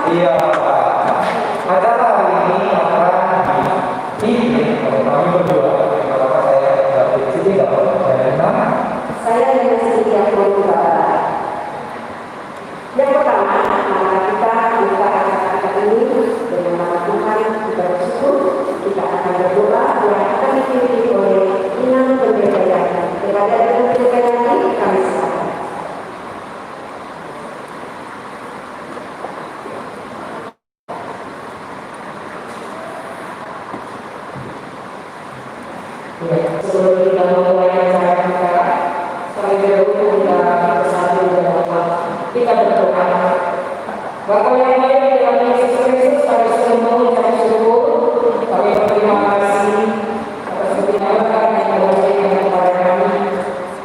Iya Pak. Acara hari ini akan dipimpin oleh kami berdua. Kalau saya David Sidiq dan saya Lina Sidiq Bapak. Yang pertama, mari kita buka acara ini dengan nama Tuhan kita bersyukur. Kita akan berdoa yang akan dipimpin oleh Imam Pendeta. Kepada Imam Pendeta kami serahkan. Sebelum kita memulai acara kita, terlebih dahulu kita bersatu dalam doa. Kita berdoa. Bapa yang baik di dalam Yesus Kristus, kami sungguh mengucap syukur. Kami berterima kasih atas kebenaran yang Tuhan berikan kepada kami.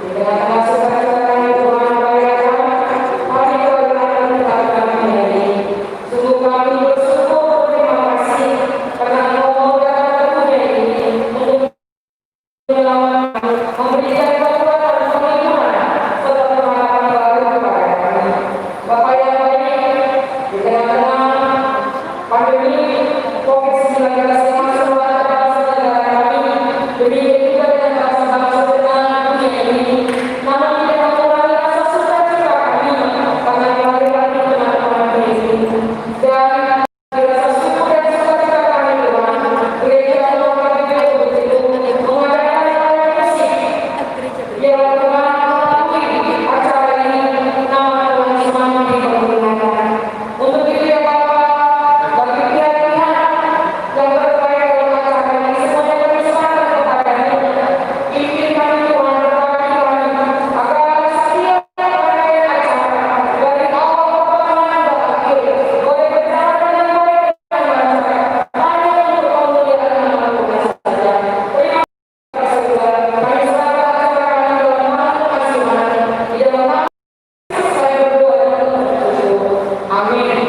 Di tengah-tengah sukacita kami Tuhan merayakan hari kebenaran Tuhan kami ini. Sungguh kami bersyukur, berterima kasih karena Engkau memudahkan waktunya ini untuk memberikan kekuatan penghibur serta pengharapan baru kepada kami. Bapa yang baik, di tengah-tengah pandemi COVID-19 yang masih melanda bangsa negara kami, demikian juga dengan bangsa-bangsa dengan dunia ini. Namun tidak mengurangi rasa sukacita kami karena kehadiran teman-teman ini. Dan rasa syukur dan sukacita kami Tuhan, gereja Tuhan begitu mengadakan yang Tuhan melalui acara ini, nama Tuhan semakin dipermuliakan. Untuk itu ya Bapak, bagi pihak-pihak yang terkait dalam acara ini, semuanya kami serahkan kepada-Mu. Pimpin kami Tuhan, berkati kami, agar setiap rangkaian acara dari awal pertengahan dan akhir boleh berjalan dengan baik dan lancar. Hanya untuk kemuliaan nama Tuhan saja. Terima kasih Tuhan. Kami serahkan acara kami dalam nama masing-masing. Di dalam nama Yesus saya berdoa dan mengucap syukur. Amin.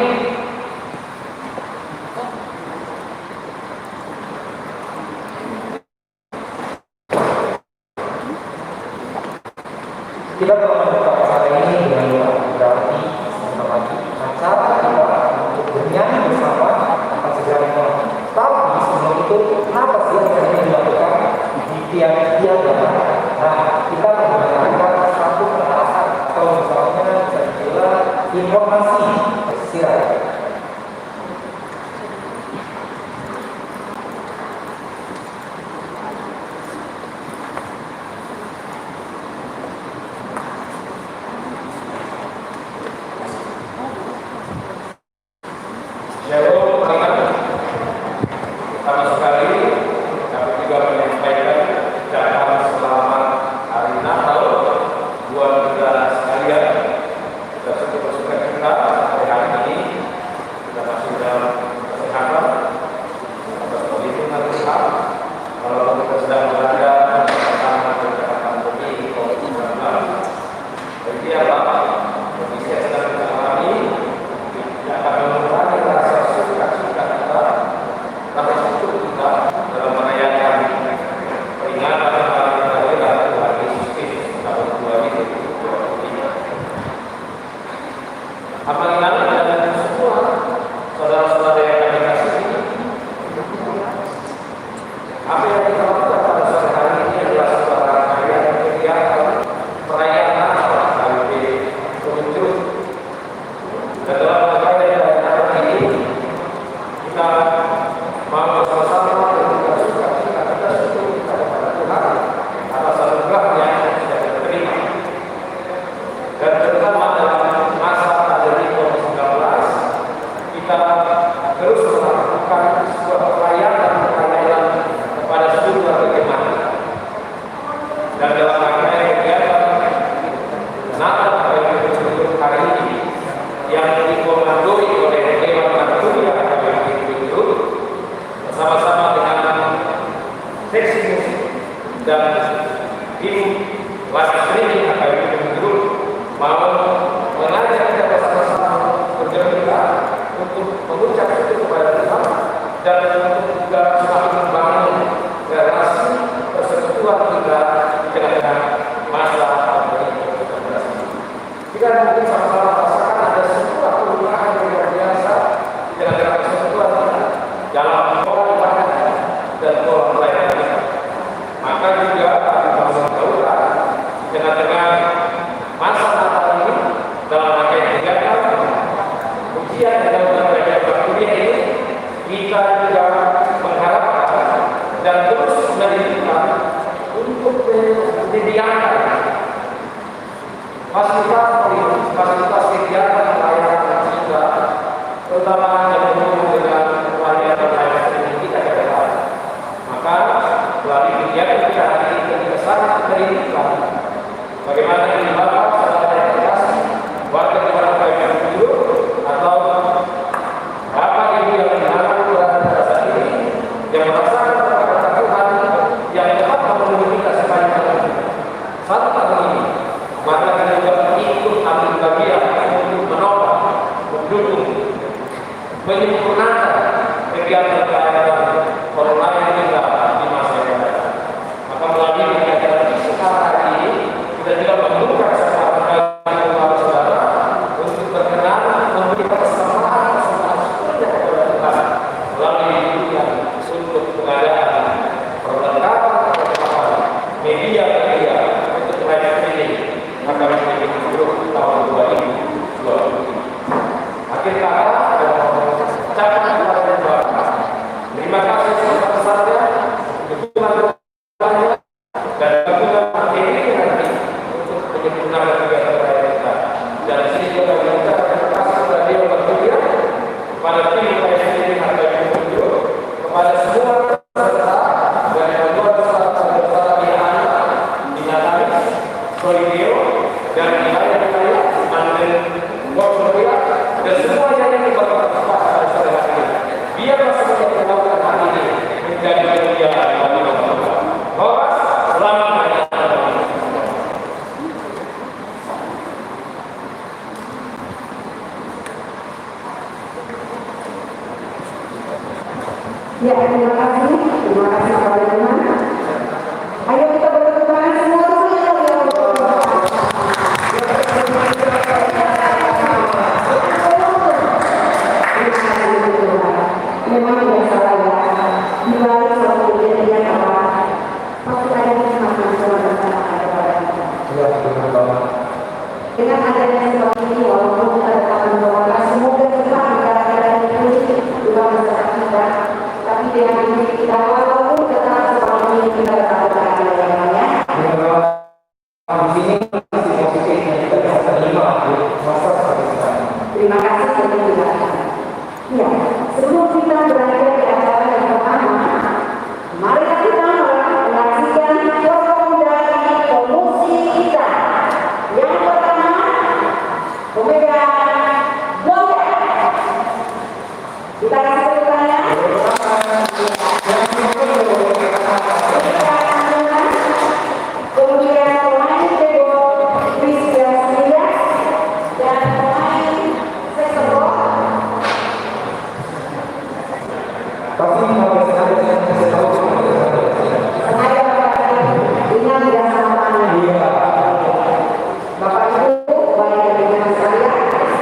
kita telah membuka acara ini dengan doa berarti memperbaiki acara kita untuk bernyanyi bersama akan segera mulai. Tapi sebelum itu, apa sih yang harus dilakukan di tiap-tiap daerah? Nah, kita menggunakan satu petasan atau misalnya bisa dibilang informasi silakan. Shalom, teman-teman. Pertama sekali, kami juga menyampaikan ucapan selamat hari Natal buat kita sekalian. Kita sungguh bersuka cita sampai hari ini kita masih dalam kesehatan atas perlindungan Tuhan. Walaupun kita sedang berada bersama dengan pandemi COVID-19, jadi apa? Kondisi yang sedang kita alami yang akan mengurangi rasa sukacita kita, rasa syukur kita dalam merayakan peringatan hari kelahiran Tuhan Yesus Kristus tahun 2023. Apabila dan semua saudara-saudara yang kami kasihi, apa yang kita lakukan pada sore hari ini adalah sebuah rangkaian kegiatan perayaan Natal KBP Penunjuk. Dan dalam rangkaian perayaan ini kita mau bersama-sama berduka cita kita syukur kita kepada Tuhan atas anugerah yang sudah kita terima. Dan terutama dalam masa pandemi COVID-19, kita terus melakukan sebuah perayaan kepada seluruh warga jemaat. Dan dalam rangkaian kegiatan Natal KBP Penunjuk hari ini yang dikomandoi oleh Dewan Tertulia KBP Penunjuk bersama-sama dengan seksi musik dan tim live streaming KBP Penunjuk mau mengajak kita bersama-sama bergembira untuk mengucap syukur kepada Tuhan dan untuk juga semakin membangun relasi persekutuan kita dengan masa pandemi COVID-19 ini. Kita mungkin sama-sama merasakan ada sebuah perubahan yang luar biasa demikian dalam belajar kuliah ini kita juga mengharapkan dan terus mendidikan untuk menyediakan fasilitas kegiatan pelayanan kita, terutama yang berhubungan dengan pelayanan ini kita ke depan. Maka melalui kegiatan kita hari ini kita sangat merindukan bagaimana ini Bapak secara edukasi warga negara yang hidup atau Bapak Ibu yang mengalami pada saat ini yang merasakan kata Tuhan yang dapat memenuhi kita sepanjang satu tahun ini, maka kita juga ikut ambil bagian untuk menopang, mendukung, menyempurnakan kegiatan pelayanan online kita di masa yang akan datang. Maka melalui kegiatan sekarang hari ini kita juga membuka kesempatan bagi saudara untuk berkenan memberi persembahan sepenuhnya kepada Tuhan melalui dunia untuk pengadaan perlengkapan media untuk live streaming akan menjadi tahun 2020. Akhir kata, ucapan kepada Bapak, terima kasih sebesar-besarnya dukungan Bapak dan dukungan materi nanti untuk menyempurnakan kegiatan pelayanan kita. Dan di sini juga kami ucapkan terima kasih kepada Dewan Berkuliah, kepada tim PSDN harga yang muncul, kepada semua peserta dan kedua peserta binaan Binataris, Solideo dan wilayah-wilayah Mandan Borneo dan semua yang berpartisipasi pada hari ini. Biarlah semuanya dilakukan hari ini menjadi kemuliaan bagi Bapak. Bapak, selamat hari ini. Ya, terima kasih kepada teman. Ayo kita bertepuk tangan semua dulu ya. Memang tidak salah ya. Di balik suatu kejadian apa, pasti ada hikmah bersama kepada kita. Dengan adanya seperti ini, walaupun kita dapat mendoakan semoga kita negara-negara ini juga masyarakat kita, tapi dengan ini kita walaupun tetap seperti ini kita dapat bertahan yang lainnya. Di sini masih positif dan kita bisa terima masa seperti sekarang. Terima kasih sudah mendengarkan. Ya, sebelum kita berada di acara yang pertama, mari kita menyaksikan program dari promosi kita. Yang pertama, pemegang Blogger. Kita kasih tepuk tangan. Kemudian pemain keyboard Christian Selia dan pemain saxophone Pasti kalau saya tahu sengaja dengan tidak sama iya. Bapak Ibu, baik dari dengan saya,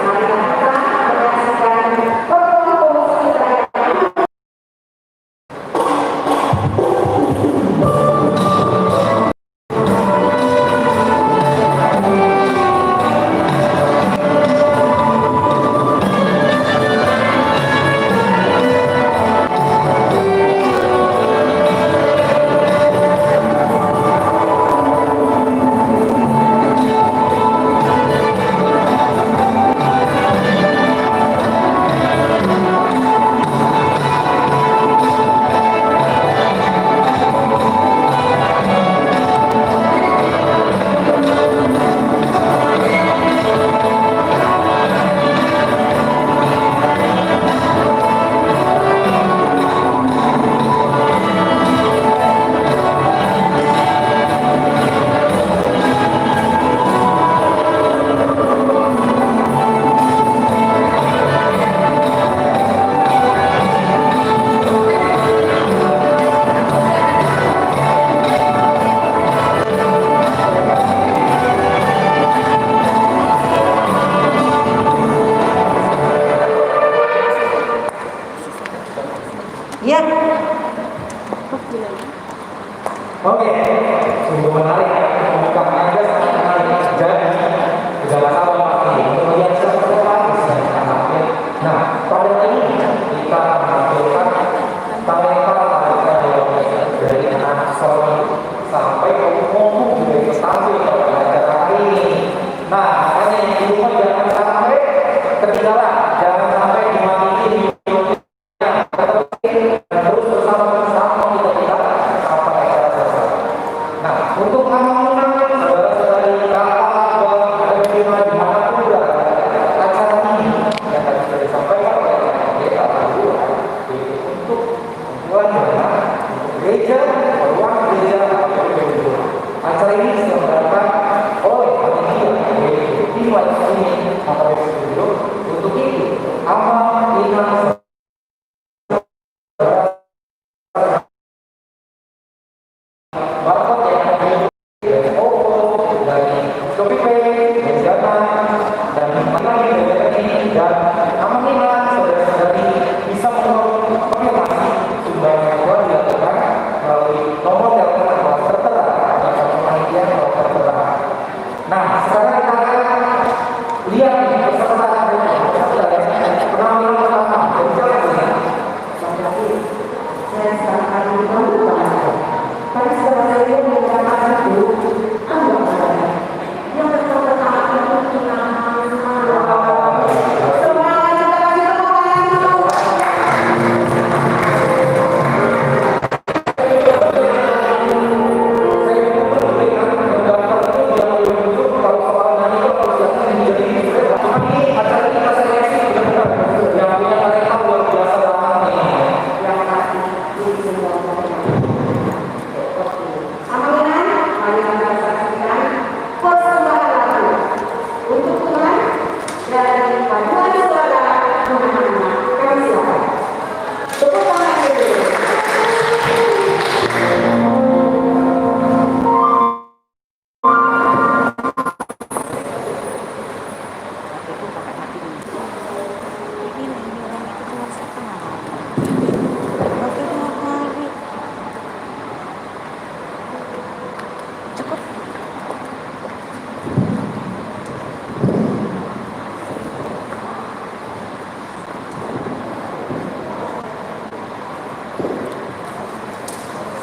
mari kita menyaksikan program promosi kita. Ya. Oke, sungguh menarik. Pembukaan aja sangat menarik. Jadi, tidak masalah pasti. Kemudian seperti apa? Nah,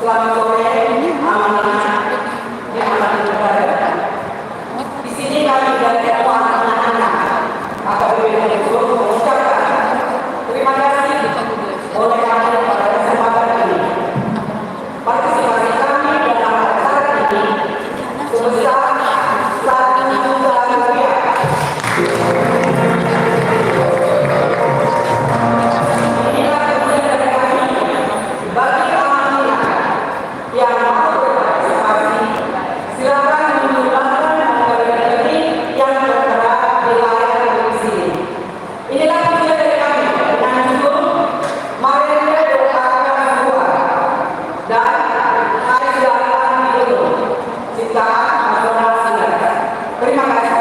Selamat sore, anak-anak yang akan berada. Di sini kami dari anak-anak AKBP Unsur mengucapkan terima kasih oleh kami pada kesempatan ini. Partisipasi kami dalam acara ini sebesar Rp1 juta. Inilah kemudian dari kami bagi anak-anak yang mau berpartisipasi, silakan menggunakan nomor rekening yang tertera di layar televisi ini. Inilah kemudian dari kami dengan judul Mari kita doakan semua dan Hari Silakan Dulu Ciptaan Nasional Silakan. Terima kasih.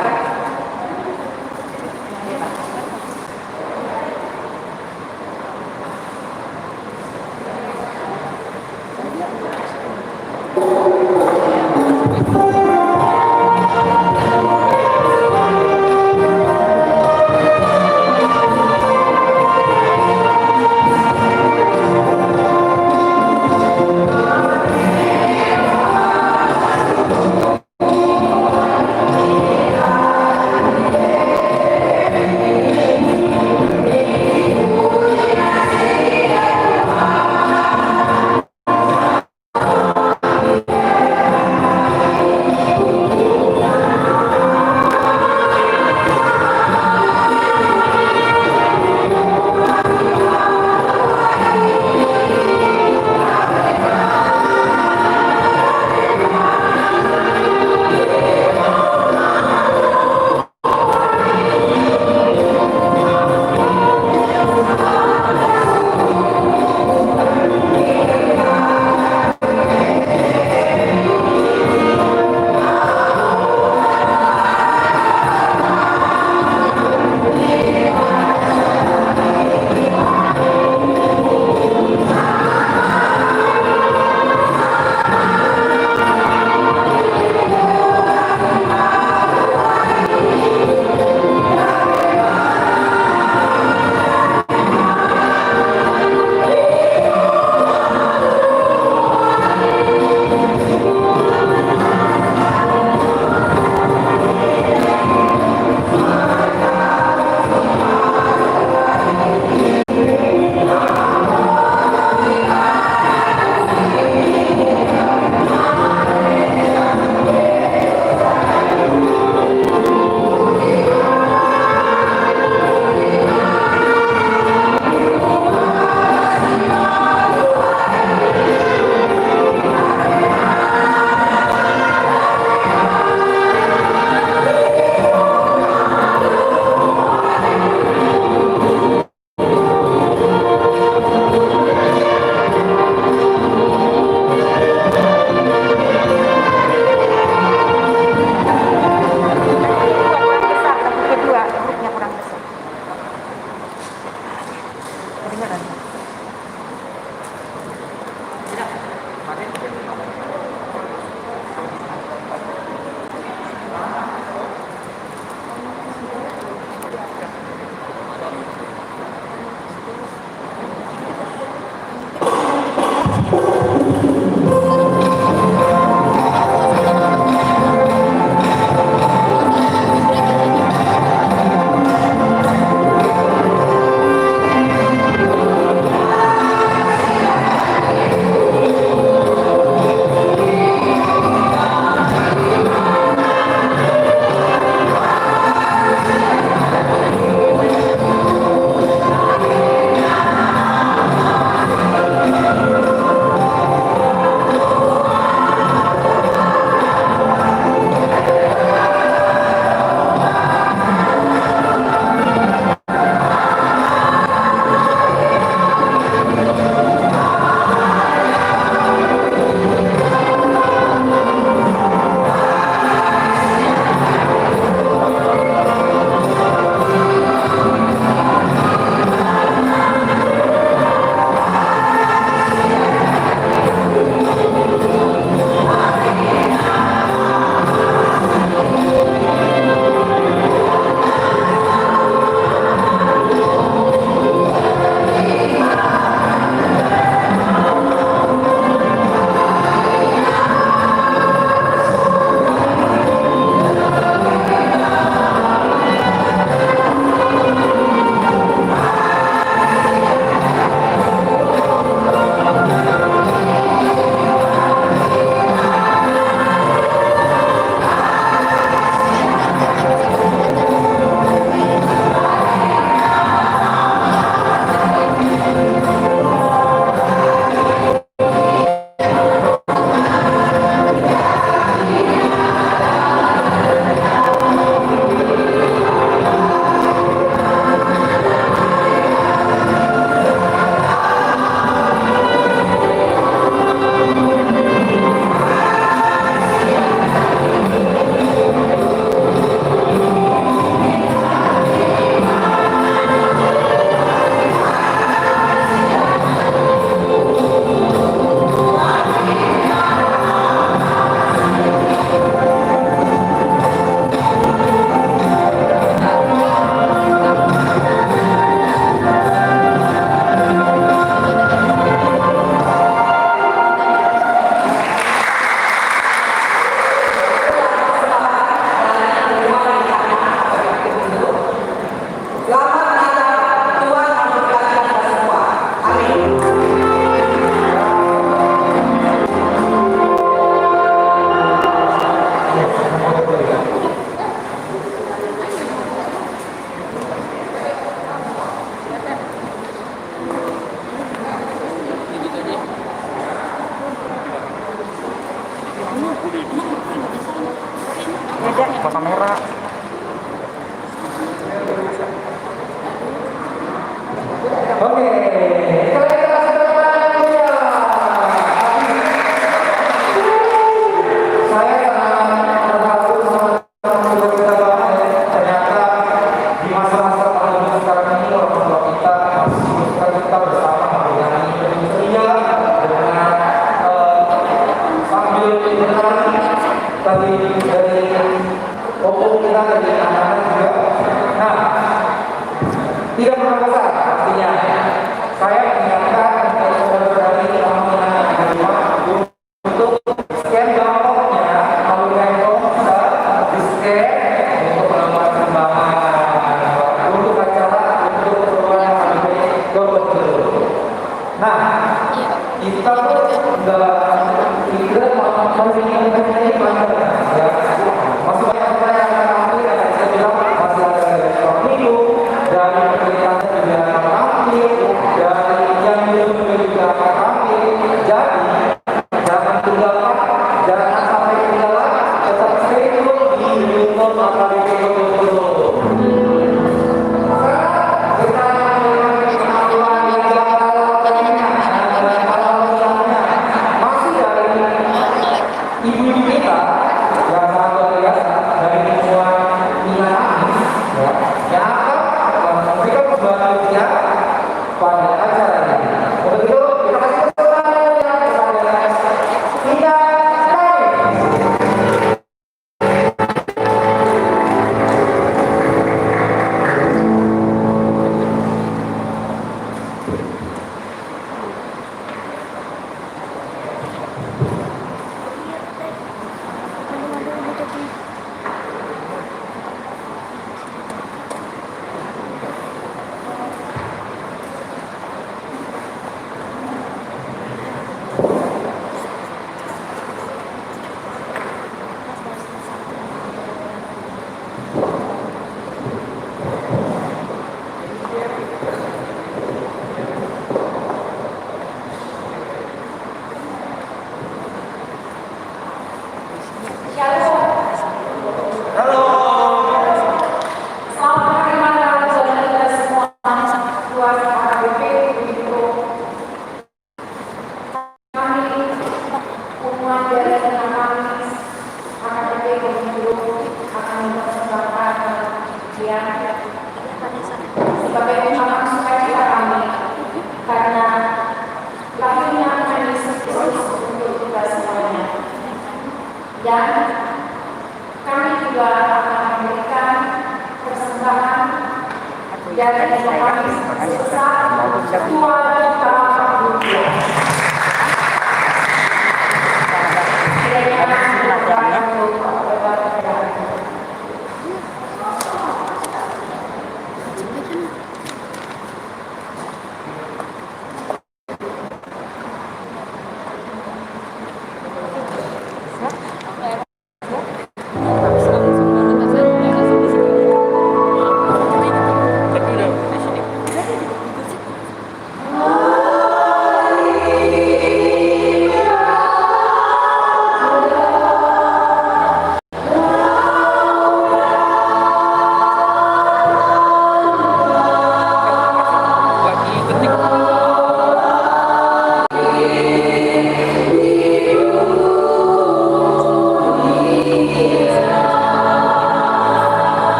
ke kamera. Oke, saya sangat terharu sama kita banget ya. Ternyata di masa-masa pandemi sekarang ini orang tua kita masih kita bersama dengan ceria dengan sambil mendengar tadi dari opung kita dari anak-anak juga. Nah, tidak pernah besar artinya saya mengingatkan saudara-saudara ini untuk scan gambarnya melalui handphone bisa di scan untuk melakukan perkembangan untuk acara untuk keperluan HBP. Nah, kita tuh tidak mengingatkan ini banyak ya. Maksudnya apa yang kami saya bilang masih ada respon hidup dari pemerintahnya juga tampil dari yang belum juga tampil. Jadi jangan tinggalkan, jangan sampai ketinggalan, tetap stay tune di YouTube HBP dulu. Ibu-ibu kita yang sangat luar biasa dari semua minat ya, yang akan memberikan pembahasannya pada acara ini. Untuk itu kita kasih kesempatan yang kepada Tina Nai. Halo. Selamat hari malam saudara kita semua, keluarga HBP. Kami umat dari kami HBP akan mempersembahkan ujian sebagai ungkapan sukacita kami karena lahirnya Tuhan Yesus Kristus untuk kita semuanya. Dan kami juga akan memberikan persembahan dari kami sebesar 2 juta rupiah. Kiranya dilakukan untuk obat-obatan.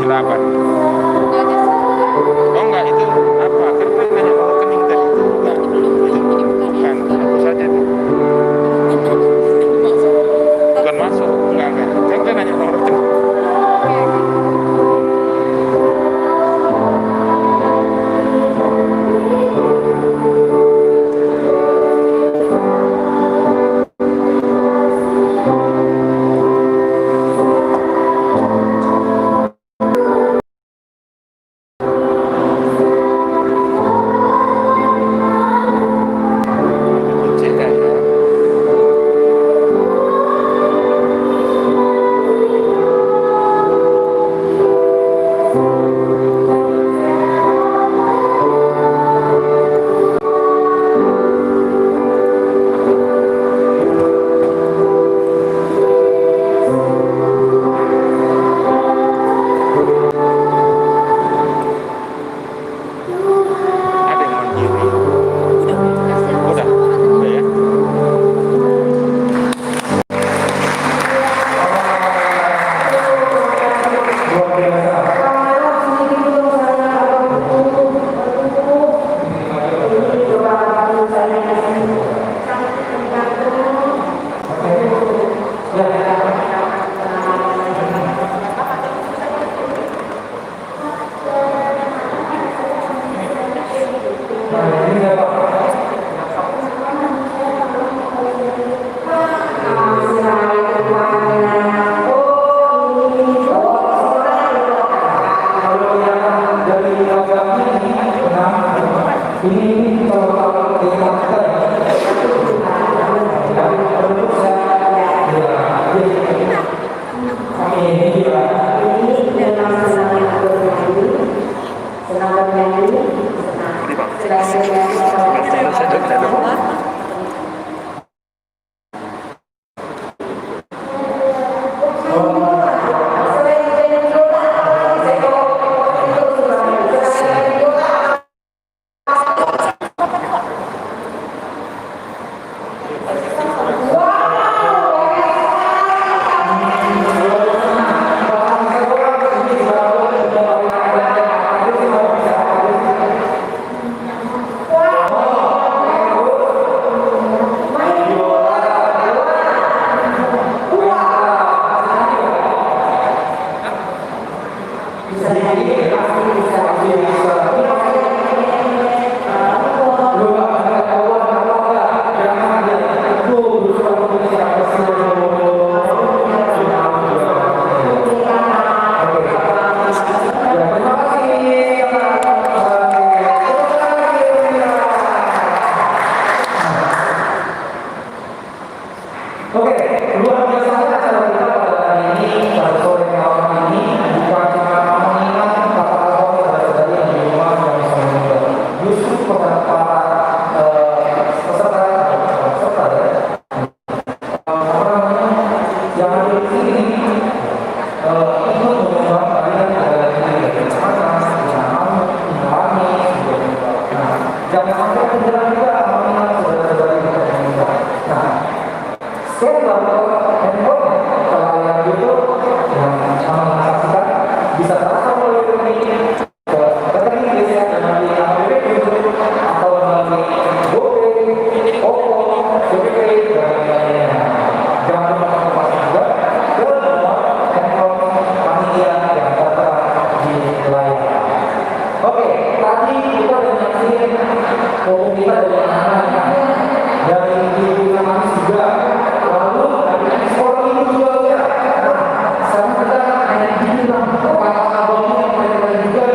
silakan. Oh enggak, itu apa? Kan kalian nanya mau rekening tadi itu enggak. Bukan, hapus saja itu. Bukan masuk, enggak. Kan kalian nanya mau rekening. Cek aja. Ada yang mau diri. Udah ya. Luar biasa. Nah, ini apa? Kalau yang dari agama ini, nah, ini kalau dimakan, menurut saya, ya, kami ini juga Oke, luar biasa acara kita pada hari ini, pada sore malam ini, bukan cuma mengingat kata Allah saudara-saudari yang di rumah yang bisa menonton. Justru kepada para peserta orang yang ada di sini ikut menyumbang kalian adalah diri dari panas, mengalami, nah, jangan sampai kemudian juga mengingat saudara-saudari kita yang menonton. Nah, setelah handphone kalau yang itu yang mengaksesikan bisa transfer melalui rekening ke rekening desa melalui APP atau melalui GoPay, OVO, GoPay dan lain-lainnya. Jangan lupa juga ke nomor handphone panitia yang tertera di layar. Oke, tadi kita sudah menyaksikan foto kita dari anak-anak dari ibu Manis juga. Lalu dari ekspor ini juga ya. Sama kita hanya dibilang kepala abangnya mereka juga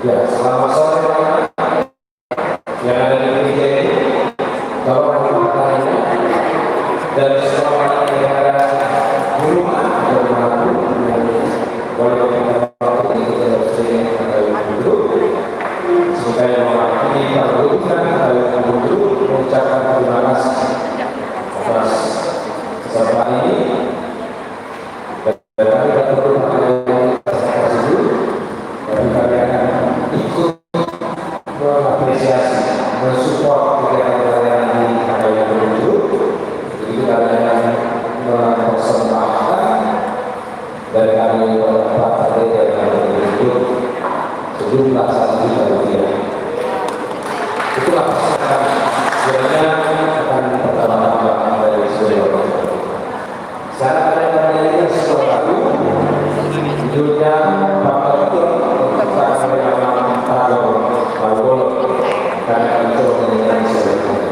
Ya, selamat sore yang ada di gereja ini, Bapak-Bapak lainnya, dan semua yang ada di rumah atau dimanapun yang boleh kita waktu ini kita bersama dengan dulu, supaya mewakili perlukan kalian dulu mengucapkan terima kasih atas kesempatan ini. Dan kami tidak perlu tapi kalian ikut mengapresiasi, mensupport kegiatan-kegiatan di kalian menuju. Jadi kalian mempersembahkan dari kami beberapa tadi yang menuju sejumlah ₹1.000.000. Itulah pesan sebenarnya akan pertama-tama dari saudara. Saat kalian menyanyikan sebuah lagu, judulnya Bapak itu tak bernama Paul, karena itu menyanyikan sebuah lagu.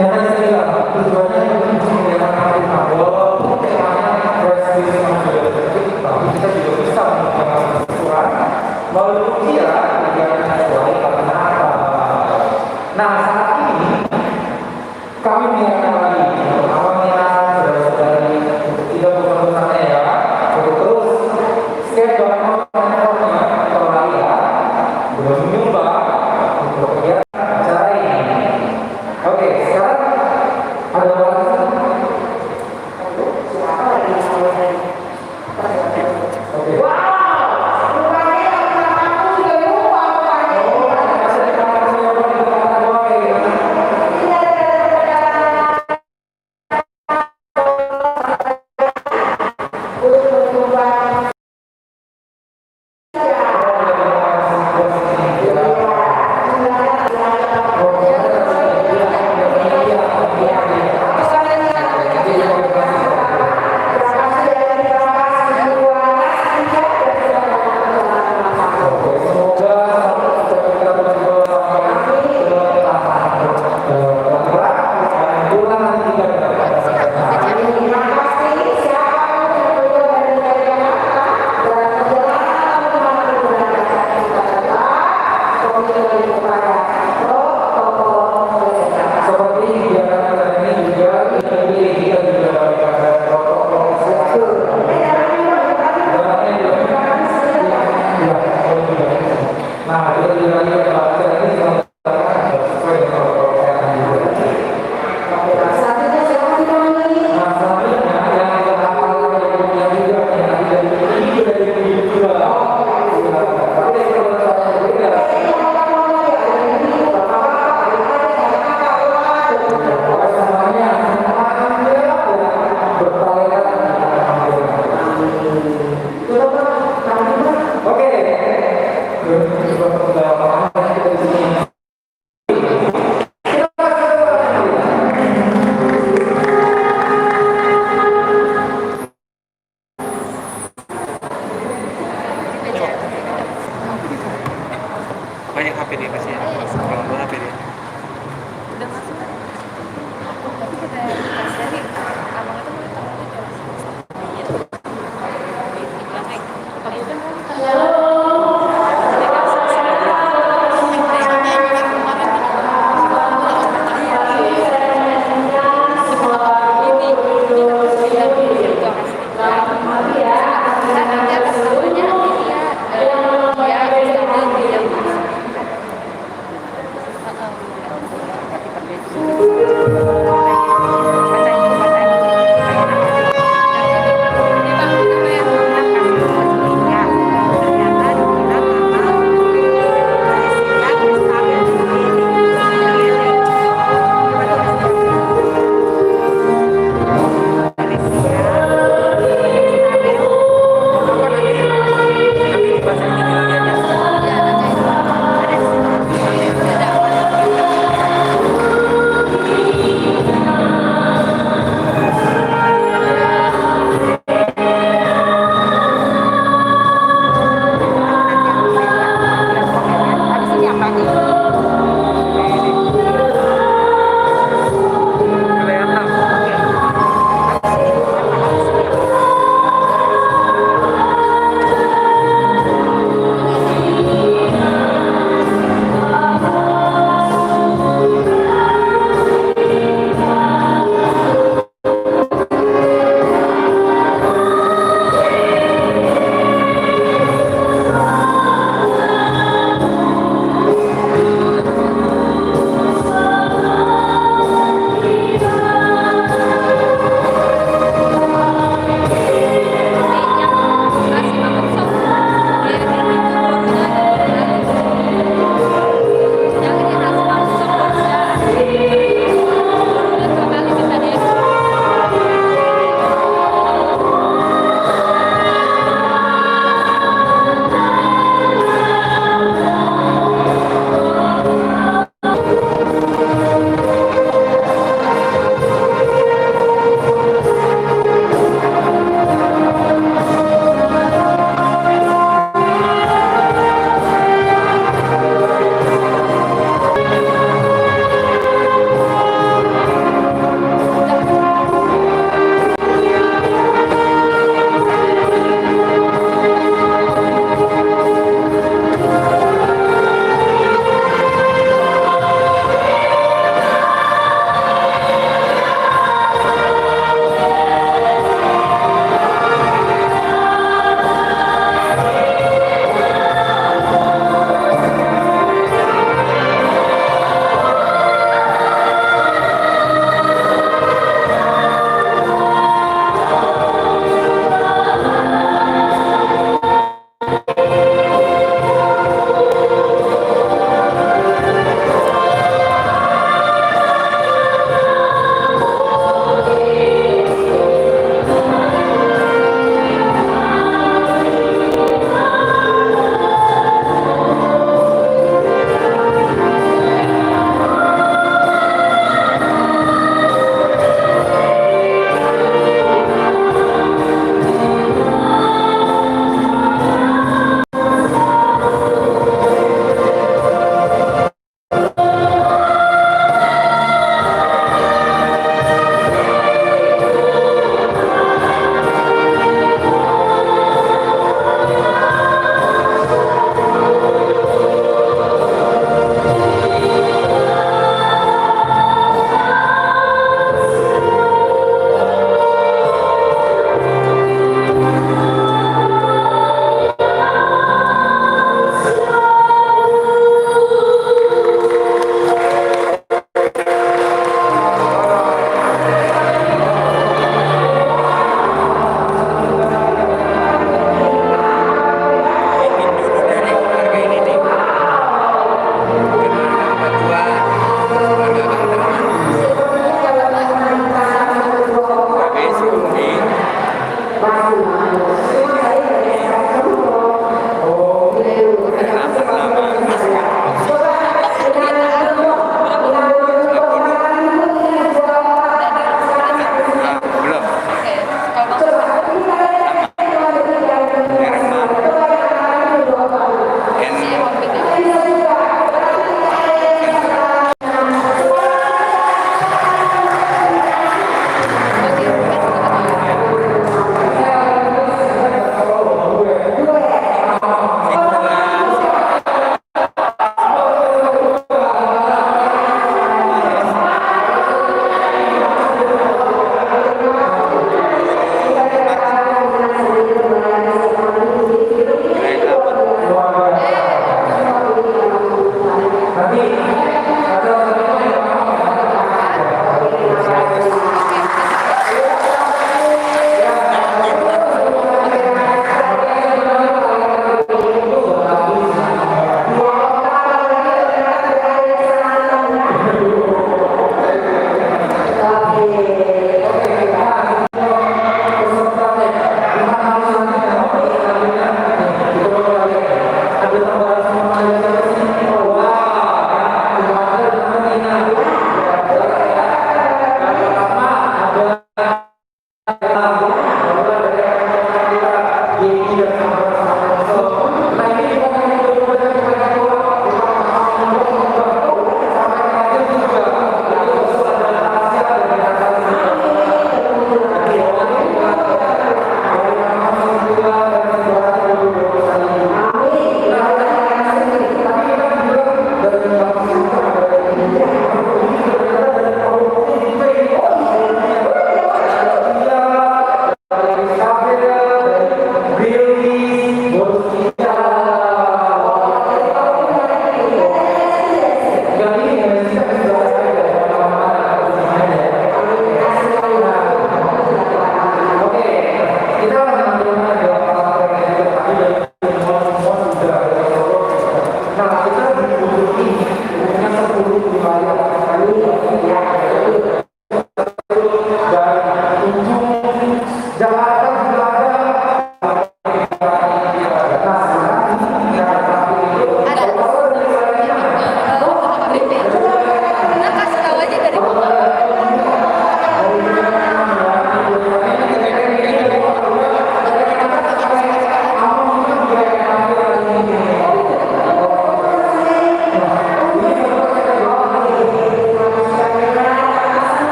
Ya, saya tujuannya untuk mengenalkan bahwa temanya prestasi manusia, tapi kita juga bisa mengenalkan Quran melalui kira yang sesuai karena apa. Nah, saat ini kami mengingatkan lagi awalnya saudara-saudari untuk tidak bosan-bosannya ya, untuk terus share dalam konten-kontennya atau lainnya belum menyumbang untuk kegiatan acara ini. Oke, sekarang ada lagi. Oke.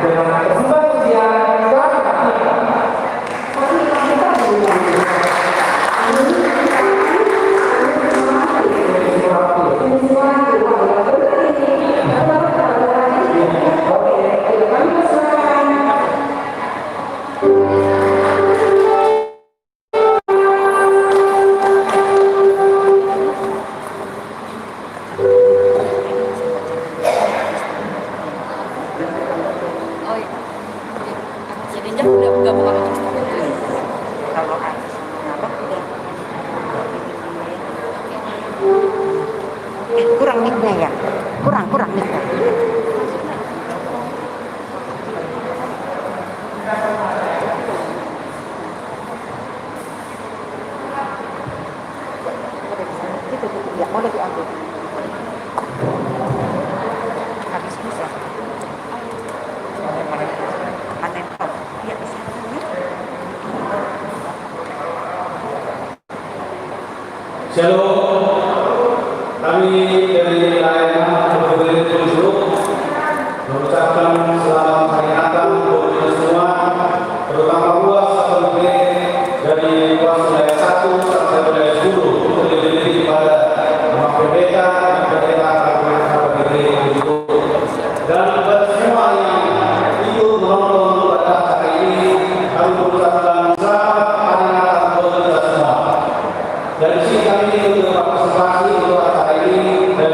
dengan persembahan ujian dan praktik. Oh iya. Jadinya udah gabung sama Instagram. Kalau apa udah kurang mic-nya ya, kurang mic-nya. Itu ya, boleh diambil. Habis bisa. Panen top. Ya bisa. Shalom, kami dari layanan Bukit Tunjuk mengucapkan selamat hari Natal untuk kita semua, terutama buat sahabat dari kelas wilayah 1 sampai wilayah 10 untuk diberi pada nama pendeta dan pendeta sahabat Tunjuk, dan buat semua yang ikut menonton pada acara ini, kami mengucapkan selamat hari Natal untuk kita semua. Dari sini kami ikut berpartisipasi untuk acara ini dan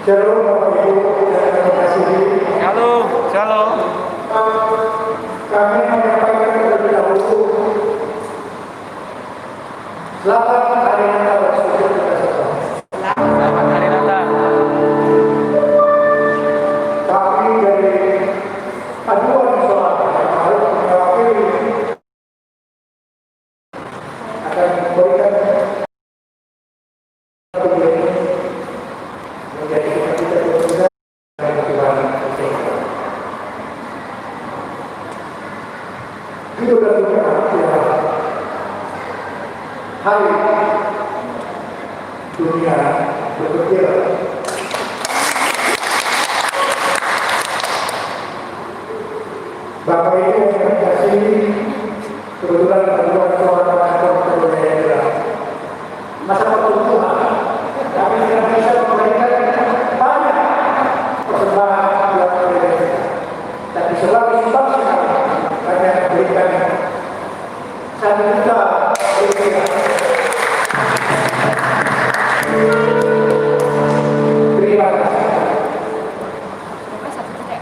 Shalom Bapak Ibu yang kami kasihi. Shalom, shalom. Kami menyampaikan terlebih dahulu selamat hari Natal seluruh kita semua. Selamat hari Natal. Kami dari aduan soal harus mewakili akan memberikan menjadi kita berusaha dengan Tuhan Yesus. Hidup dan Tuhan hari dunia berpikir Bapak Ibu yang dikasihi, kebetulan kedua kantor kebenaran masa pertumbuhan kami tidak bisa memberikan banyak persembahan buat mereka, tapi selalu sumbangsi kami berikan 1 juta rupiah. Terima kasih. Berapa satu juta?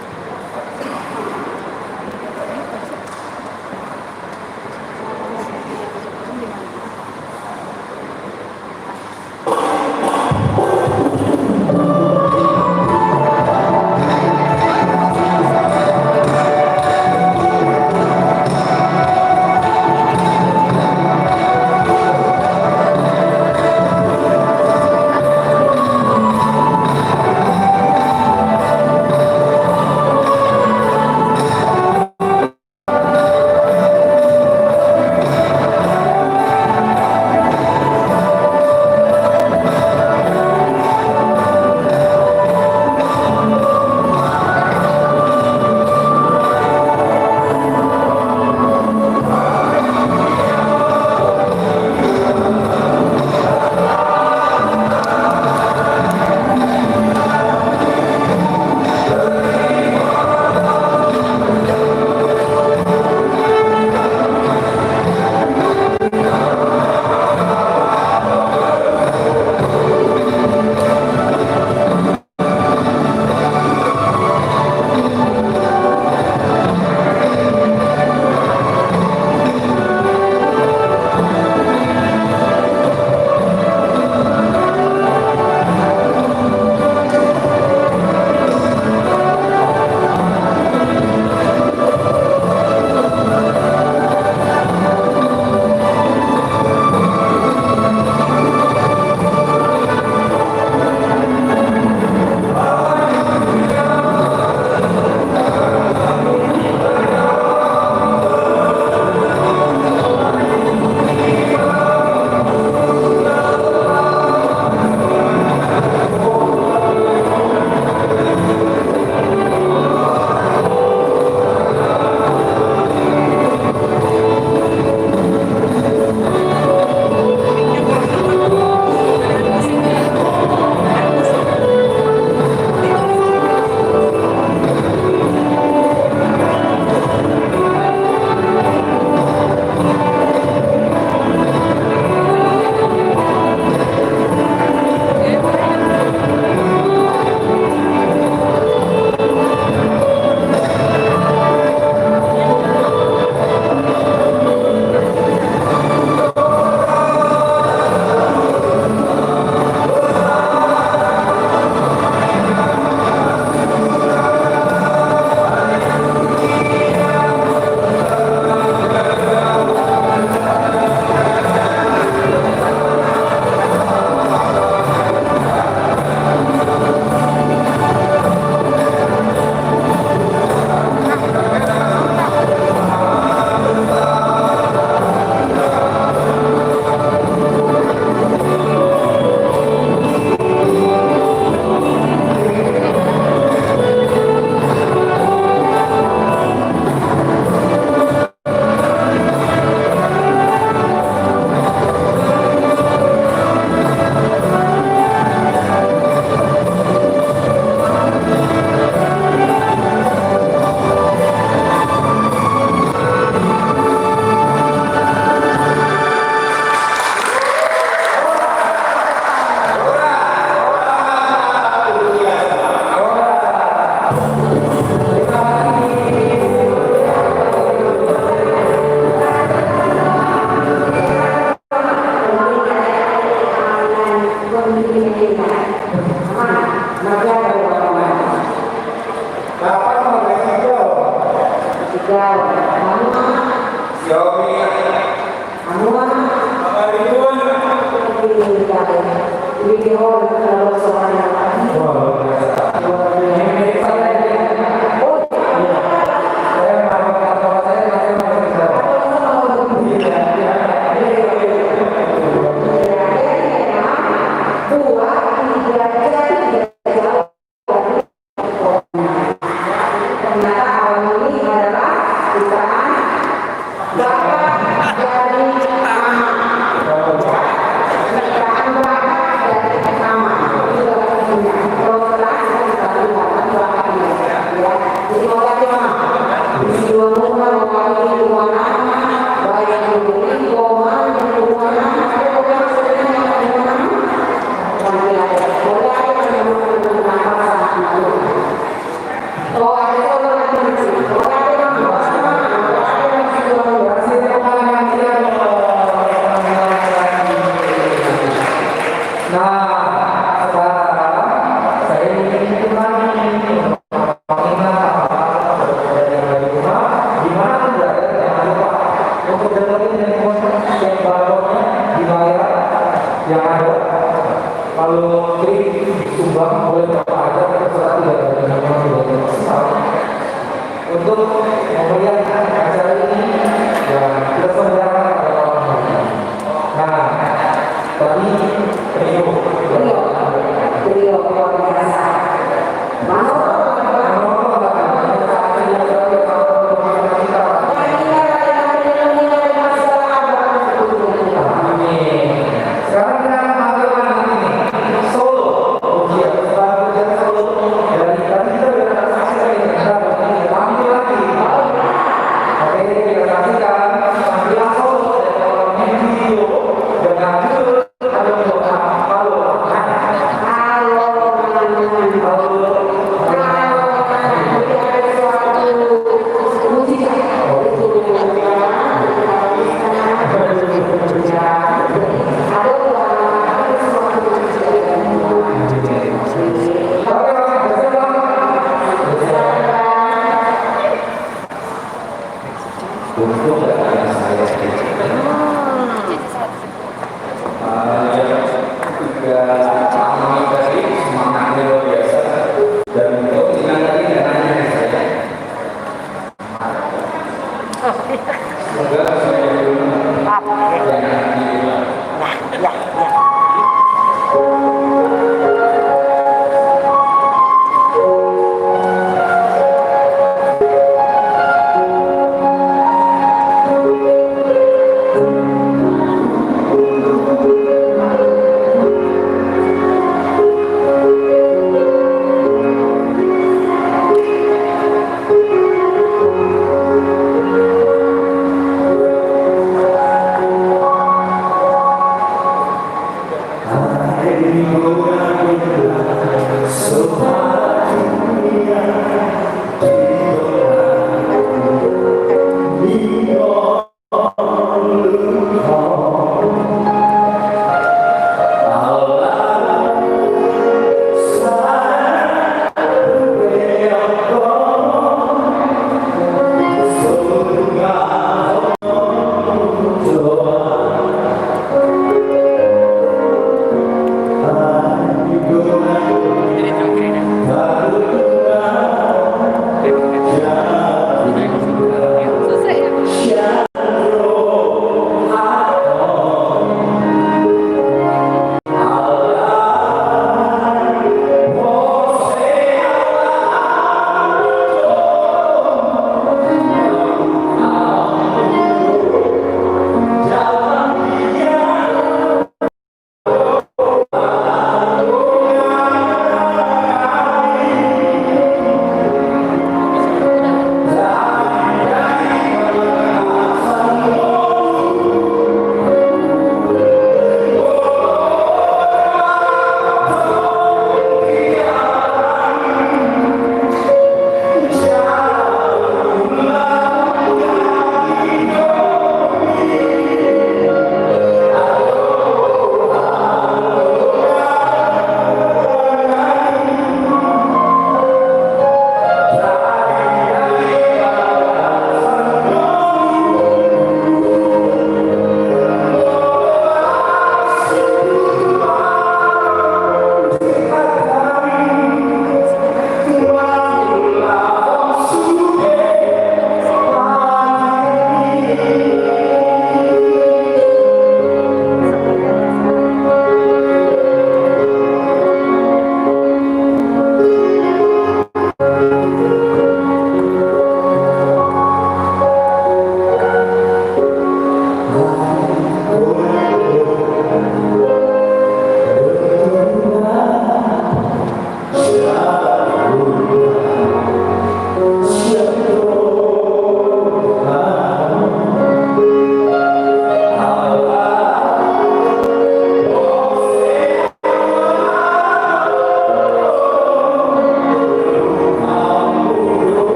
Video kalau soalnya Wah, biasa. Ini saya kalau klik disumbang boleh berapa aja terserah, tidak ada nama, tidak ada masalah. Untuk memberikan acara ini ya kita selenggarakan pada malam hari. Nah, tadi beliau luar biasa. sekarang kita ambil lagi nih solo. Oke, setelah berjalan solo dari tadi kita sudah saksikan ini, kita ambil lagi. Oke, kita saksikan tampilan solo dari orang video dengan judul untuk saya tiga kami tadi semangatnya luar biasa dan untuk ingat tadi dananya saya semoga saya dulu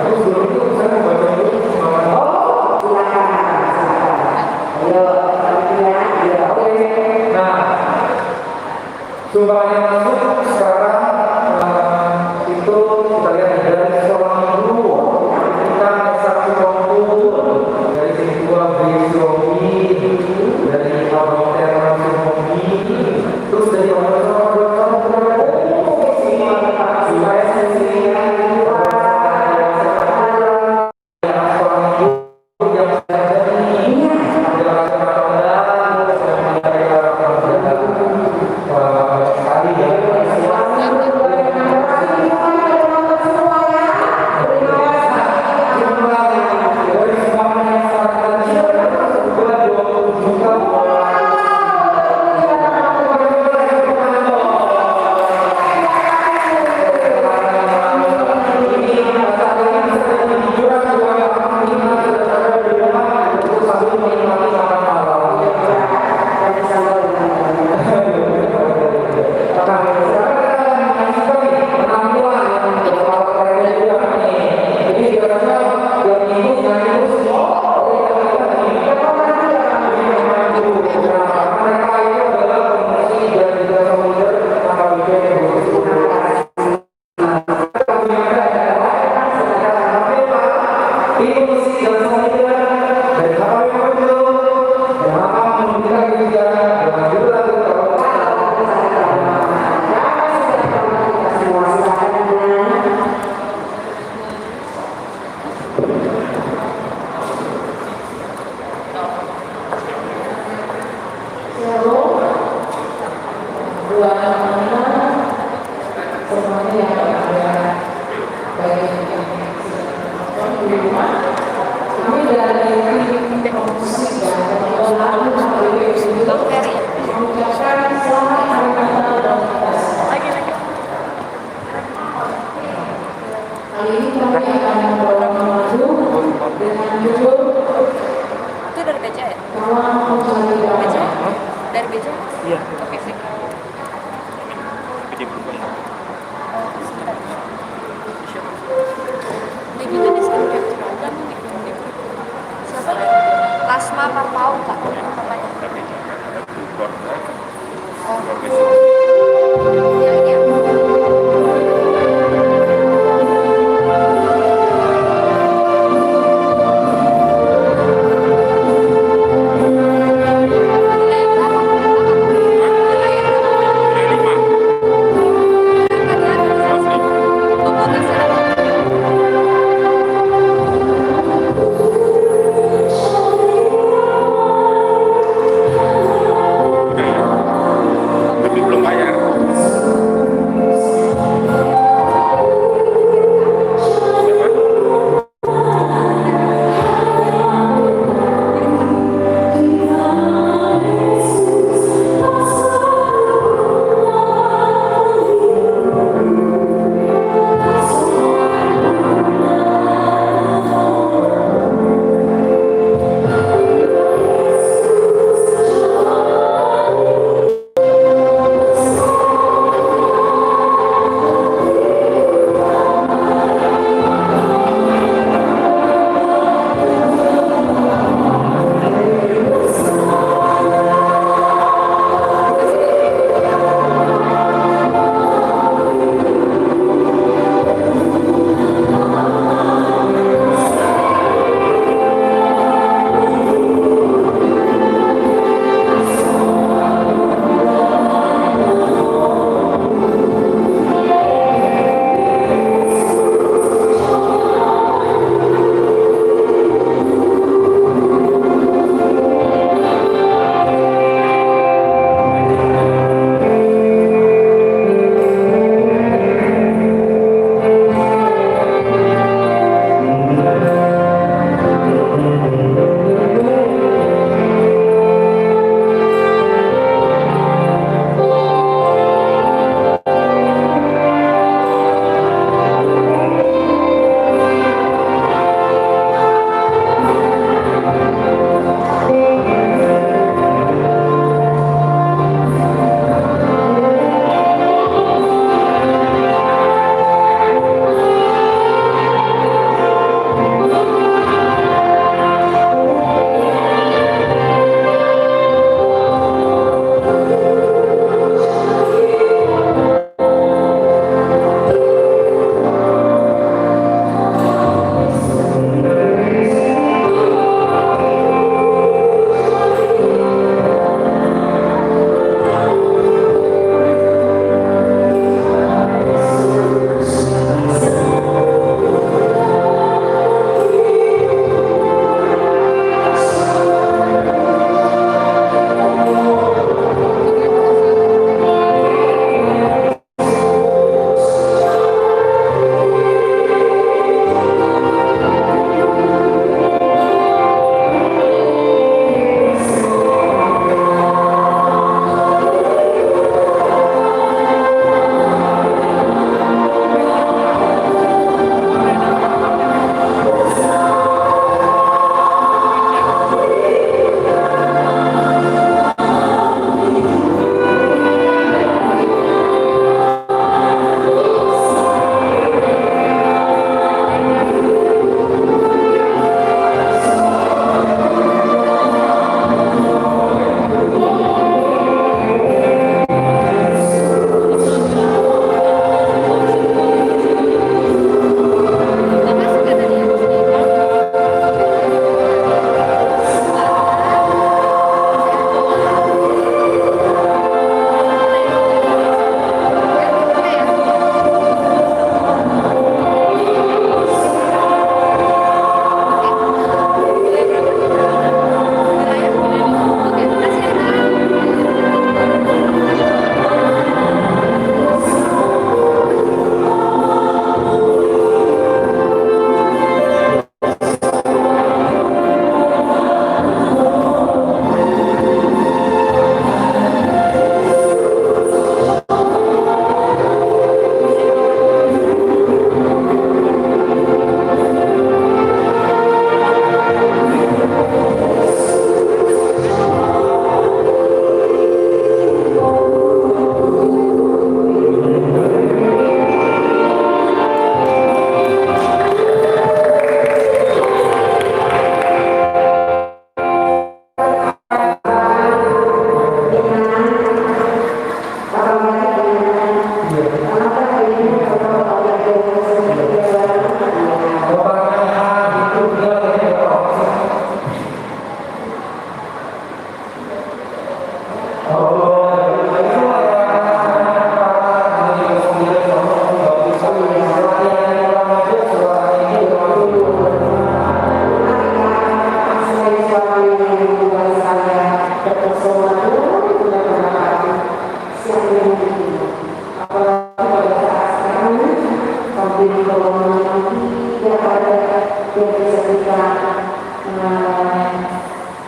Tapi sebelum itu saya mau baca dulu pengalaman. Nah, sumbangan yang masuk sekarang itu kita lihat dari seorang guru kita satu kompul dari sini dua Brisromi dari Abang Terang Simomi terus dari orang-orang Itu dari BCA ya? BCA? Dari BCA? Iya. Oke, sih. Jadi berubah. Kayak gitu di sini capture kan di siapa? Lasma Papau Kak. Papanya. Tapi keluarga. Oh, Keluarga yang ini. tapi belum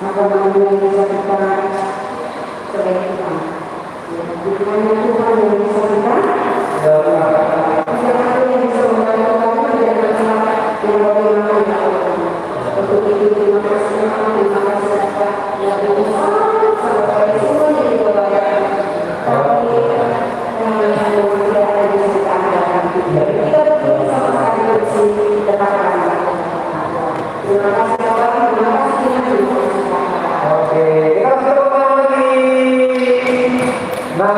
maka mana yang bisa kita sebaiknya. Bukan Tuhan yang bisa kita, tidak ada yang bisa membantu kami dan masalah yang bagaimana ya Allah. Untuk itu terima kasih atas yang besar sampai semua yang dibawakan. Kami yang tidak ada di sisi Anda. Kita berdua sama sekali bersih depan Anda. Terima kasih Bapak, terima kasih Tuhan. Oke, kita coba lagi. Nah,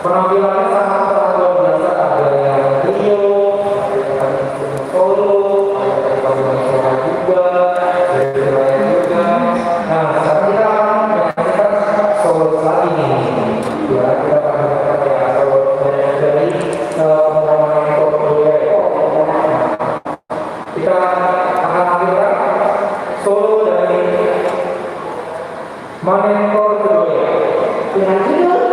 penampilannya sangat luar biasa. Ada yang trio, ada yang solo, ada yang solo juga, ada yang lain juga. Nah, sekarang kita akan menyanyikan solo lagi nih. Ya, kita akan menyanyikan solo dari pengalaman Korea. Kita akan ambilkan solo dari Manenko Kedua. Dengan judul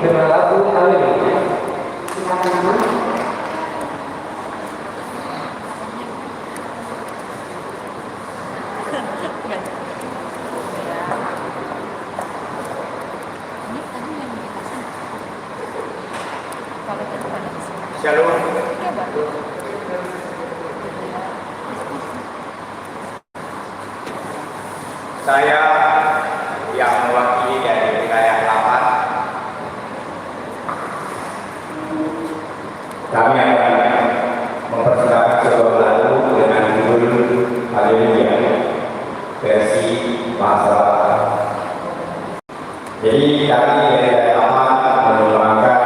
dengan lagu Alim. Shalom. Saya yang mewakili dari wilayah 8. Kami akan mempersembahkan sebuah lagu dengan judul Haleluya versi bahasa. Jadi kami dari wilayah 8 menyumbangkan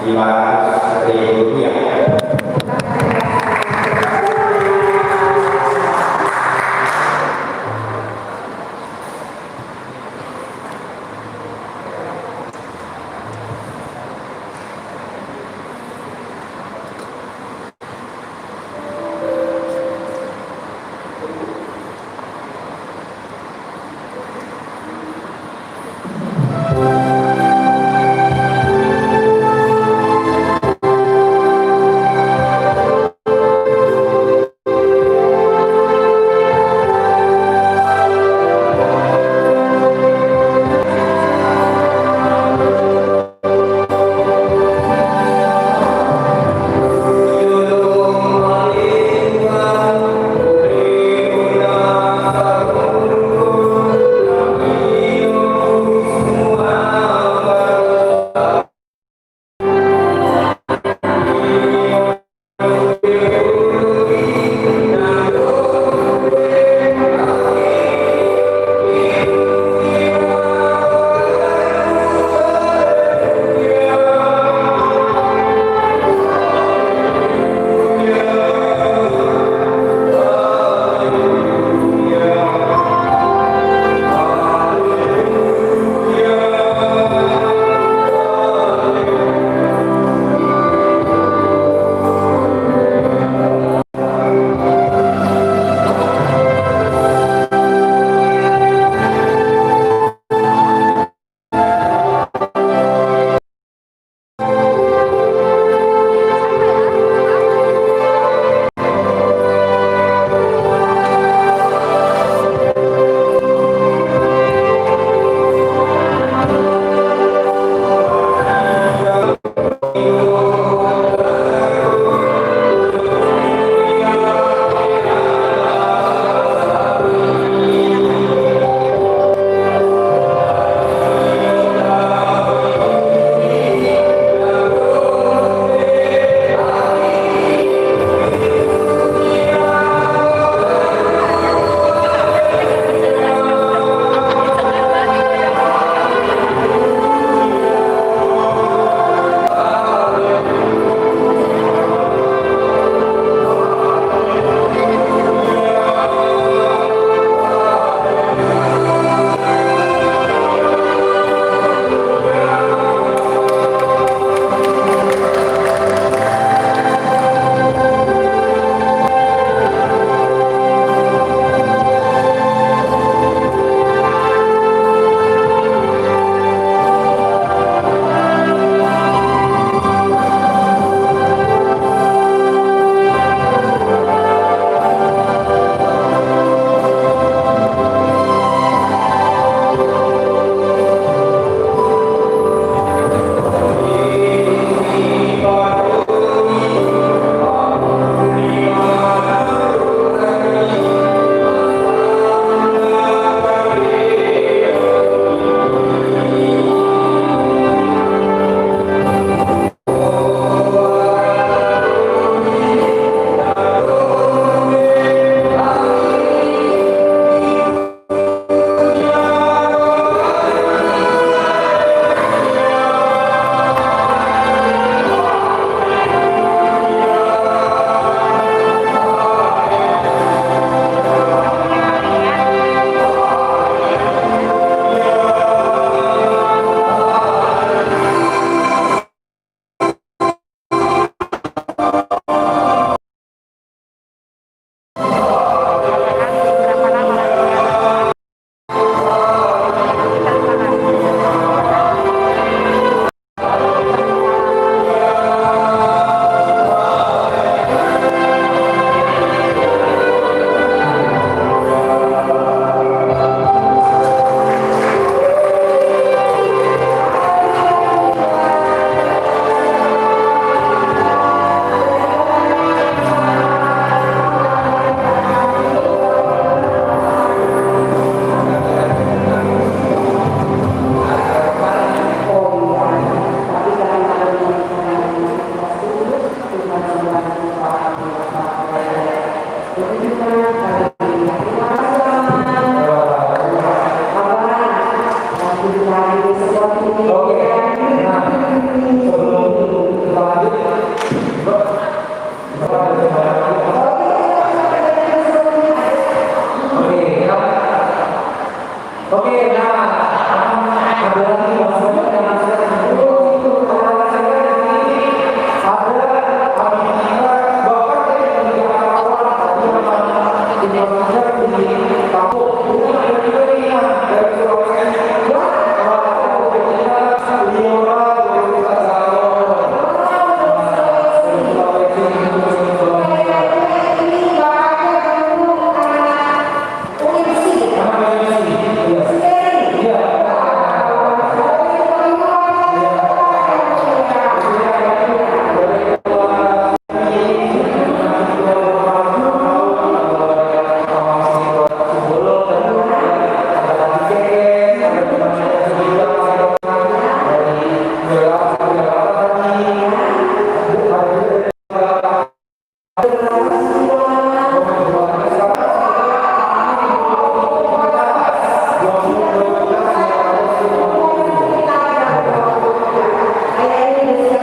500.000 rupiah.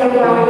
Salam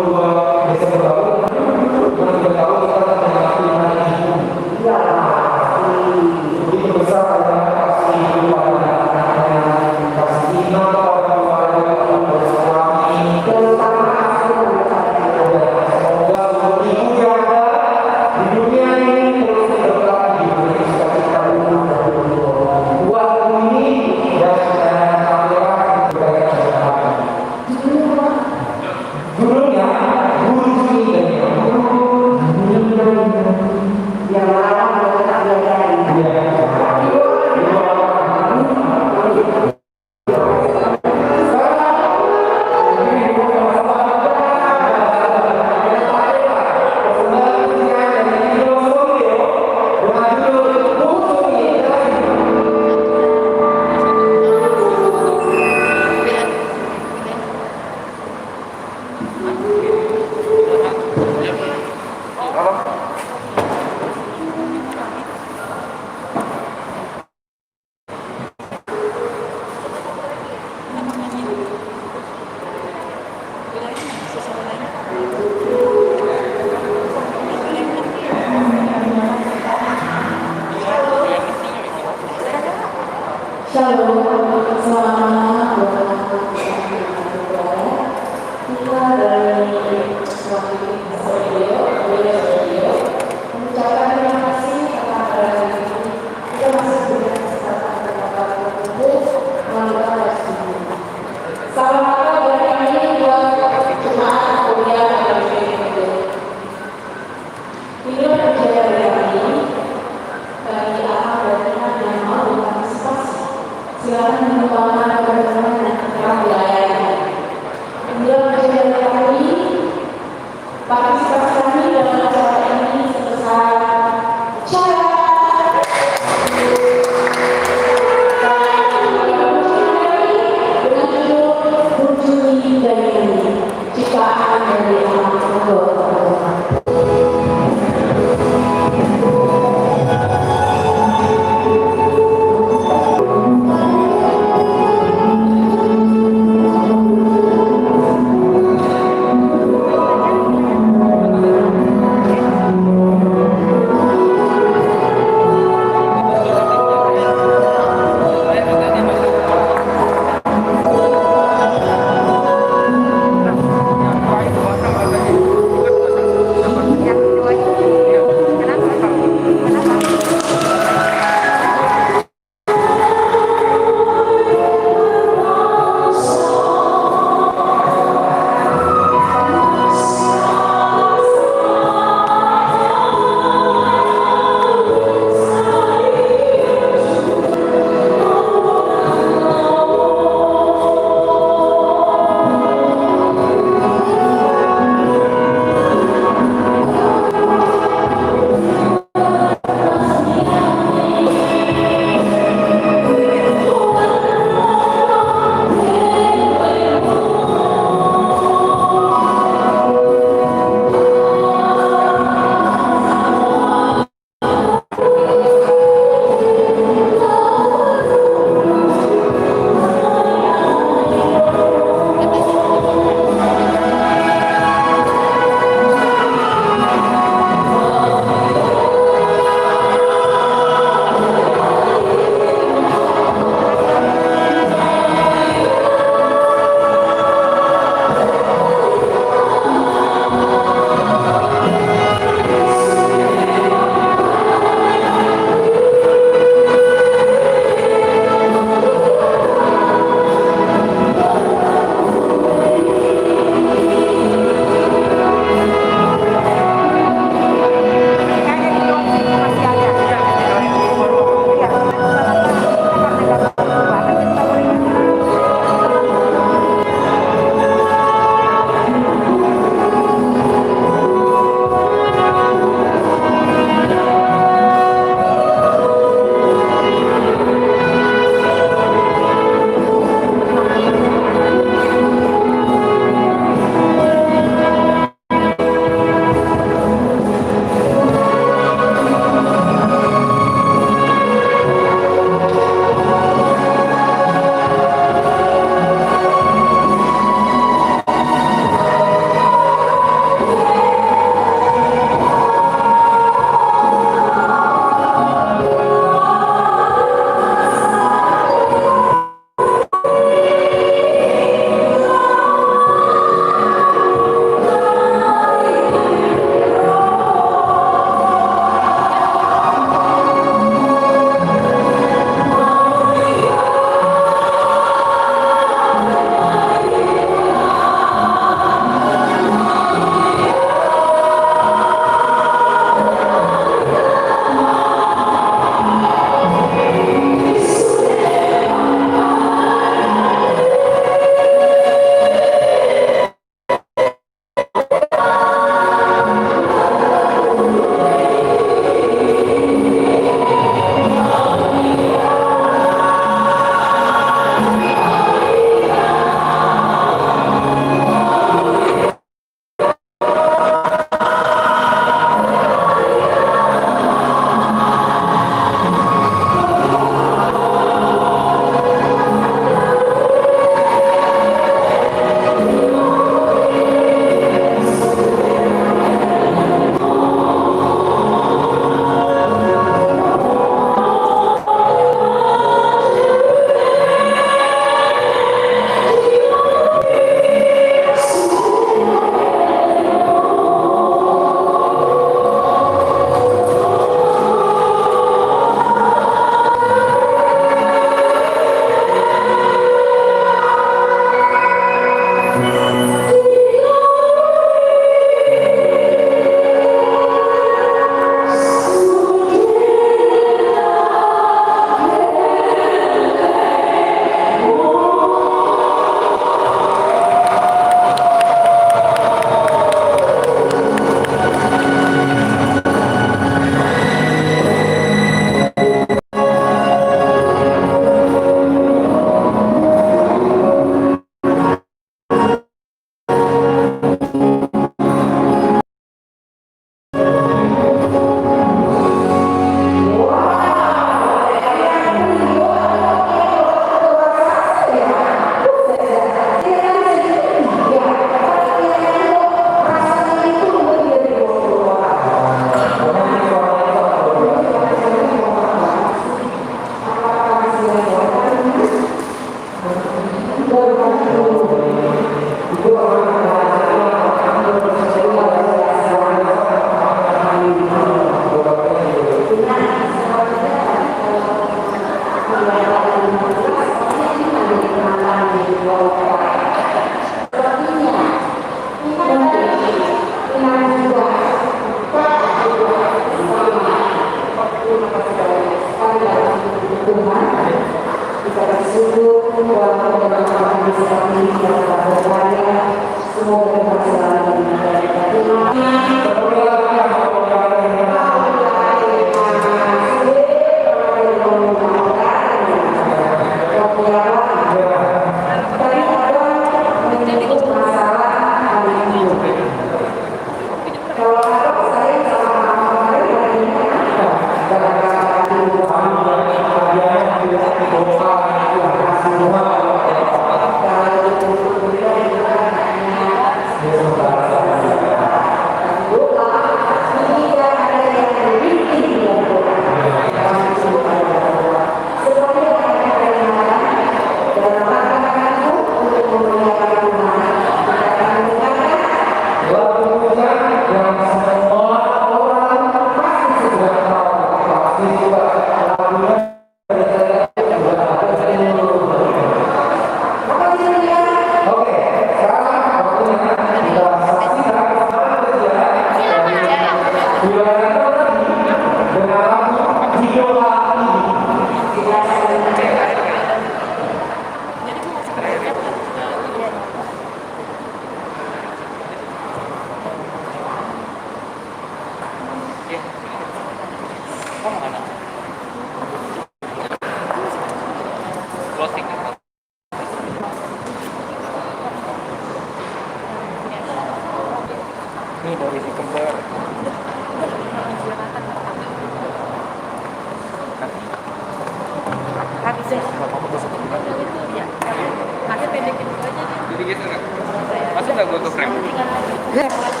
Ya.